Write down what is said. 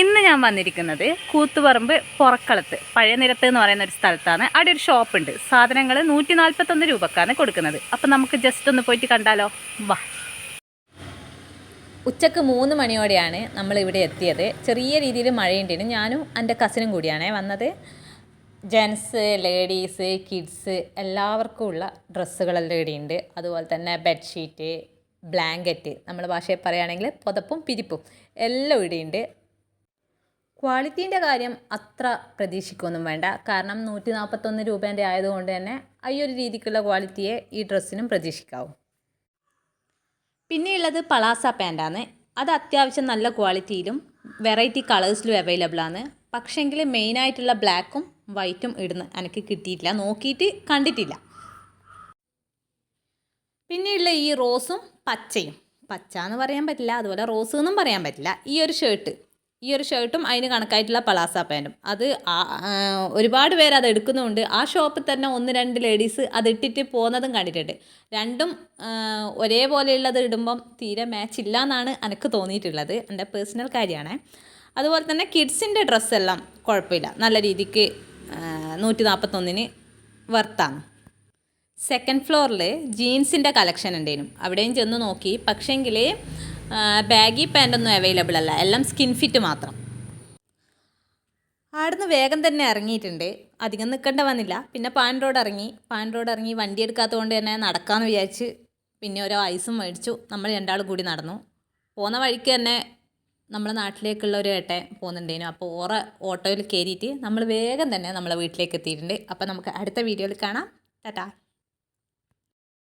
ഇന്ന് ഞാൻ വന്നിരിക്കുന്നത് കൂത്തുപറമ്പ് പൊറക്കളത്ത് പഴയ നിരത്ത് എന്ന് പറയുന്ന ഒരു സ്ഥലത്താണ്. അവിടെ ഒരു ഷോപ്പുണ്ട്. സാധനങ്ങൾ 141 രൂപക്കാണ് കൊടുക്കുന്നത്. അപ്പം നമുക്ക് ജസ്റ്റ് ഒന്ന് പോയിട്ട് കണ്ടാലോ? വാ. ഉച്ചക്ക് 3 മണിയോടെയാണ് നമ്മൾ ഇവിടെ എത്തിയത്. ചെറിയ രീതിയിൽ മഴയുണ്ടായിരുന്നു. ഞാനും എൻ്റെ കസിനും കൂടിയാണ് വന്നത്. ജെൻസ്, ലേഡീസ്, കിഡ്സ് എല്ലാവർക്കും ഉള്ള ഡ്രസ്സുകളെല്ലാം ഇവിടെയുണ്ട്. അതുപോലെ തന്നെ ബെഡ്ഷീറ്റ്, ബ്ലാങ്കറ്റ്, നമ്മുടെ ഭാഷയിൽ പറയുകയാണെങ്കിൽ പുതപ്പും പിരിപ്പും എല്ലാം ഇവിടെയുണ്ട്. ക്വാളിറ്റീൻ്റെ കാര്യം അത്ര പ്രതീക്ഷിക്കൊന്നും വേണ്ട. കാരണം 141 രൂപേൻ്റെ ആയതുകൊണ്ട് തന്നെ ഈ ഒരു രീതിക്കുള്ള ക്വാളിറ്റിയെ ഈ ഡ്രസ്സിനും പ്രതീക്ഷിക്കാവും. പിന്നെയുള്ളത് പളാസ പാൻറ്റാണ്. അത് അത്യാവശ്യം നല്ല ക്വാളിറ്റിയിലും വെറൈറ്റി കളേഴ്സിലും അവൈലബിൾ ആണ്. പക്ഷേങ്കിൽ മെയിനായിട്ടുള്ള ബ്ലാക്കും വൈറ്റും ഇടുന്ന് എനിക്ക് കിട്ടിയിട്ടില്ല, നോക്കിയിട്ട് കണ്ടിട്ടില്ല. പിന്നെയുള്ള ഈ റോസും പച്ചയും, പച്ച എന്ന് പറയാൻ പറ്റില്ല, അതുപോലെ റോസ് എന്നും പറയാൻ പറ്റില്ല. ഈ ഒരു ഷർട്ടും അതിന് കണക്കായിട്ടുള്ള പളാസ പാൻറ്റും അത് ഒരുപാട് പേര് അത് എടുക്കുന്നുണ്ട്. ആ ഷോപ്പിൽ തന്നെ 1-2 ലേഡീസ് അത് ഇട്ടിട്ട് പോകുന്നതും കണ്ടിട്ടുണ്ട്. രണ്ടും ഒരേപോലെയുള്ളത് ഇടുമ്പം തീരെ മാച്ച് ഇല്ല എന്നാണ് എനിക്ക് തോന്നിയിട്ടുള്ളത്. എൻ്റെ പേഴ്സണൽ കാര്യമാണ്. അതുപോലെ തന്നെ കിഡ്സിൻ്റെ ഡ്രസ്സെല്ലാം കുഴപ്പമില്ല, നല്ല രീതിക്ക് 141 വർത്താണ്. സെക്കൻഡ് ഫ്ലോറിൽ ജീൻസിൻ്റെ കളക്ഷൻ ഉണ്ടായിരുന്നു. അവിടെയും ചെന്ന് നോക്കി. പക്ഷേങ്കിൽ ബാഗി പാൻറ്റൊന്നും അവൈലബിൾ അല്ല, എല്ലാം സ്കിൻ ഫിറ്റ് മാത്രം. അവിടുന്ന് വേഗം തന്നെ ഇറങ്ങിയിട്ടുണ്ട്, അധികം നിൽക്കേണ്ട വന്നില്ല. പിന്നെ പാൻ റോഡ് ഇറങ്ങി വണ്ടി എടുക്കാത്തത് കൊണ്ട് തന്നെ നടക്കാമെന്ന് വിചാരിച്ച് പിന്നെ ഓരോ ഐസും മേടിച്ചു. നമ്മൾ രണ്ടാളും കൂടി നടന്നു. പോകുന്ന വഴിക്ക് തന്നെ നമ്മുടെ നാട്ടിലേക്കുള്ള ഒരു ഏട്ടൻ പോകുന്നുണ്ടേനു. അപ്പോൾ ഓട്ടോയിൽ കയറിയിട്ട് നമ്മൾ വേഗം തന്നെ നമ്മളെ വീട്ടിലേക്ക് എത്തിയിട്ടുണ്ട്. അപ്പോൾ നമുക്ക് അടുത്ത വീഡിയോയിൽ കാണാം. ടാറ്റാ.